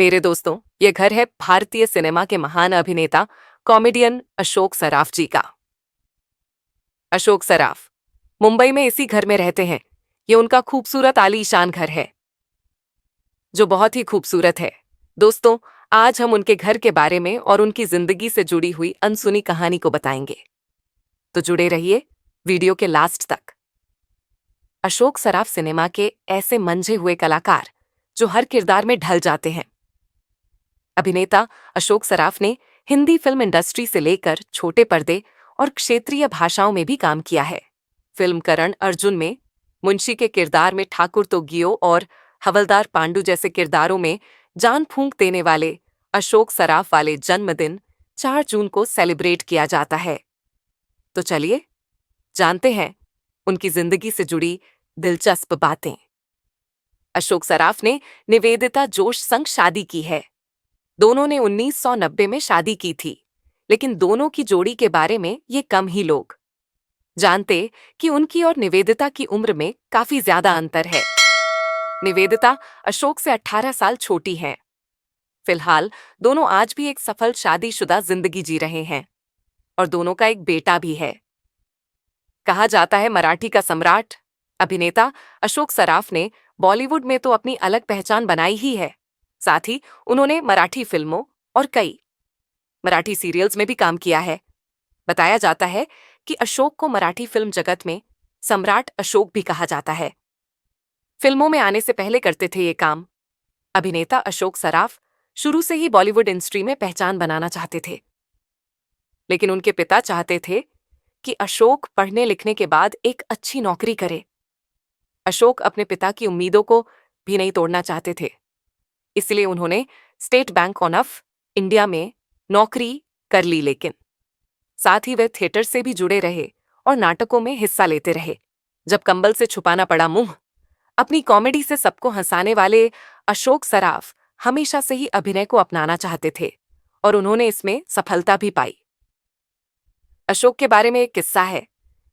मेरे दोस्तों, ये घर है भारतीय सिनेमा के महान अभिनेता कॉमेडियन अशोक सराफ जी का। अशोक सराफ मुंबई में इसी घर में रहते हैं। ये उनका खूबसूरत आलीशान घर है, जो बहुत ही खूबसूरत है। दोस्तों, आज हम उनके घर के बारे में और उनकी जिंदगी से जुड़ी हुई अनसुनी कहानी को बताएंगे, तो जुड़े रहिए वीडियो के लास्ट तक। अशोक सराफ सिनेमा के ऐसे मंझे हुए कलाकार जो हर किरदार में ढल जाते हैं। अभिनेता अशोक सराफ ने हिंदी फिल्म इंडस्ट्री से लेकर छोटे पर्दे और क्षेत्रीय भाषाओं में भी काम किया है। फिल्म करण अर्जुन में मुंशी के किरदार में ठाकुर तो गियो और हवलदार पांडु जैसे किरदारों में जान फूंक देने वाले अशोक सराफ वाले जन्मदिन 4 जून को सेलिब्रेट किया जाता है। तो चलिए जानते हैं उनकी जिंदगी से जुड़ी दिलचस्प बातें। अशोक सराफ ने निवेदिता जोश संग शादी की है। दोनों ने 1990 में शादी की थी, लेकिन दोनों की जोड़ी के बारे में ये कम ही लोग जानते कि उनकी और निवेदिता की उम्र में काफी ज्यादा अंतर है। निवेदिता अशोक से 18 साल छोटी हैं। फिलहाल दोनों आज भी एक सफल शादीशुदा जिंदगी जी रहे हैं और दोनों का एक बेटा भी है। कहा जाता है मराठी का सम्राट अभिनेता अशोक सराफ ने बॉलीवुड में तो अपनी अलग पहचान बनाई ही है। साथ ही उन्होंने मराठी फिल्मों और कई मराठी सीरियल्स में भी काम किया है। बताया जाता है कि अशोक को मराठी फिल्म जगत में सम्राट अशोक भी कहा जाता है। फिल्मों में आने से पहले करते थे ये काम। अभिनेता अशोक सराफ शुरू से ही बॉलीवुड इंडस्ट्री में पहचान बनाना चाहते थे, लेकिन उनके पिता चाहते थे कि अशोक पढ़ने लिखने के बाद एक अच्छी नौकरी करे। अशोक अपने पिता की उम्मीदों को भी नहीं तोड़ना चाहते थे, इसलिए उन्होंने स्टेट बैंक ऑफ इंडिया में नौकरी कर ली, लेकिन साथ ही वे थिएटर से भी जुड़े रहे और नाटकों में हिस्सा लेते रहे। जब कंबल से छुपाना पड़ा मुंह, अपनी कॉमेडी से सबको हंसाने वाले अशोक सराफ हमेशा से ही अभिनय को अपनाना चाहते थे और उन्होंने इसमें सफलता भी पाई। अशोक के बारे में एक किस्सा है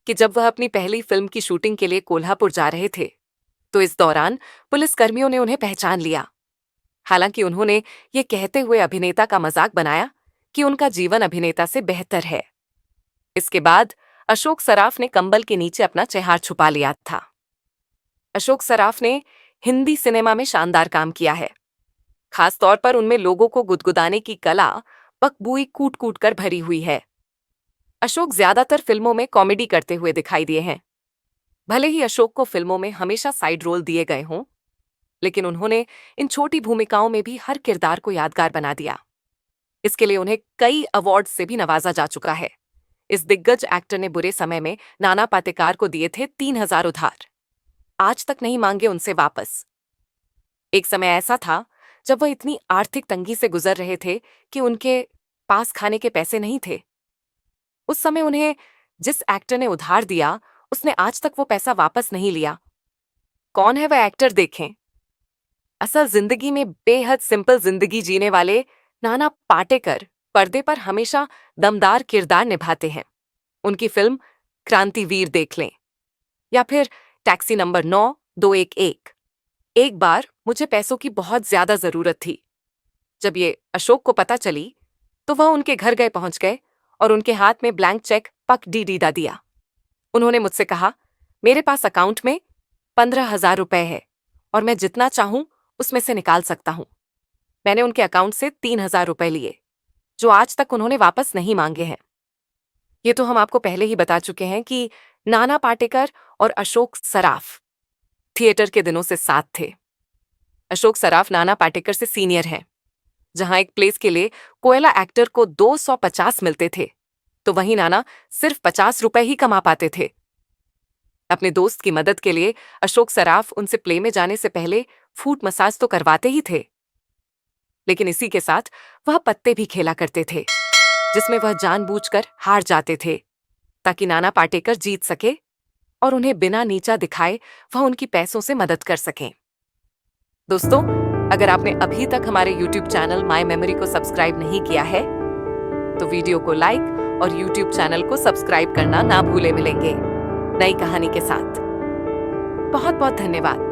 कि जब वह अपनी पहली फिल्म की शूटिंग के लिए कोल्हापुर जा रहे थे, तो इस दौरान पुलिसकर्मियों ने उन्हें पहचान लिया। हालांकि उन्होंने ये कहते हुए अभिनेता का मजाक बनाया कि उनका जीवन अभिनेता से बेहतर है। इसके बाद अशोक सराफ ने कंबल के नीचे अपना चेहरा छुपा लिया था। अशोक सराफ ने हिंदी सिनेमा में शानदार काम किया है। खास तौर पर उनमें लोगों को गुदगुदाने की कला बकबूई कूट कूट कर भरी हुई है। अशोक ज्यादातर फिल्मों में कॉमेडी करते हुए दिखाई दिए हैं। भले ही अशोक को फिल्मों में हमेशा साइड रोल दिए गए हों, लेकिन उन्होंने इन छोटी भूमिकाओं में भी हर किरदार को यादगार बना दिया। इसके लिए उन्हें कई अवार्ड से भी नवाजा जा चुका है। इस दिग्गज एक्टर ने बुरे समय में नाना पाटेकर को दिए थे 3000 उधार, आज तक नहीं मांगे उनसे वापस। एक समय ऐसा था जब वह इतनी आर्थिक तंगी से गुजर रहे थे कि उनके पास खाने के पैसे नहीं थे। उस समय उन्हें जिस एक्टर ने उधार दिया, उसने आज तक वो पैसा वापस नहीं लिया। कौन है वह एक्टर देखें। असल जिंदगी में बेहद सिंपल जिंदगी जीने वाले नाना पाटेकर पर्दे पर हमेशा दमदार किरदार निभाते हैं। उनकी फिल्म क्रांतिवीर देख लें या फिर टैक्सी नंबर 9211। एक बार मुझे पैसों की बहुत ज्यादा जरूरत थी। जब ये अशोक को पता चली तो वह उनके घर गए पहुंच गए और उनके हाथ में ब्लैंक चेक पक डीडा दिया। उन्होंने मुझसे कहा, मेरे पास अकाउंट में 15,000 रुपए है और मैं जितना चाहूं उसमें से निकाल सकता हूं। मैंने उनके अकाउंट से 3,000 रुपए लिए, जो आज तक उन्होंने वापस नहीं मांगे हैं। ये तो हम आपको पहले ही बता चुके हैं कि नाना पाटेकर और अशोक सराफ थिएटर के दिनों से साथ थे। अशोक सराफ नाना पाटेकर से सीनियर हैं। जहां एक प्लेस के लिए कोयला एक्टर को 250 मिलते थे, तो वहीं नाना सिर्फ 50 रुपए ही कमा पाते थे। अपने दोस्त की मदद के लिए अशोक सराफ उनसे प्ले में जाने से पहले फूट मसाज तो करवाते ही थे, लेकिन इसी के साथ वह पत्ते भी खेला करते थे, जिसमें वह जानबूझकर हार जाते थे ताकि नाना पाटेकर जीत सके और उन्हें बिना नीचा दिखाए वह उनकी पैसों से मदद कर सकें। दोस्तों, अगर आपने अभी तक हमारे YouTube चैनल माय मेमोरी को सब्सक्राइब नहीं किया है, तो वीडियो को लाइक और YouTube चैनल को सब्सक्राइब करना ना भूले। मिलेंगे नई कहानी के साथ। बहुत बहुत धन्यवाद।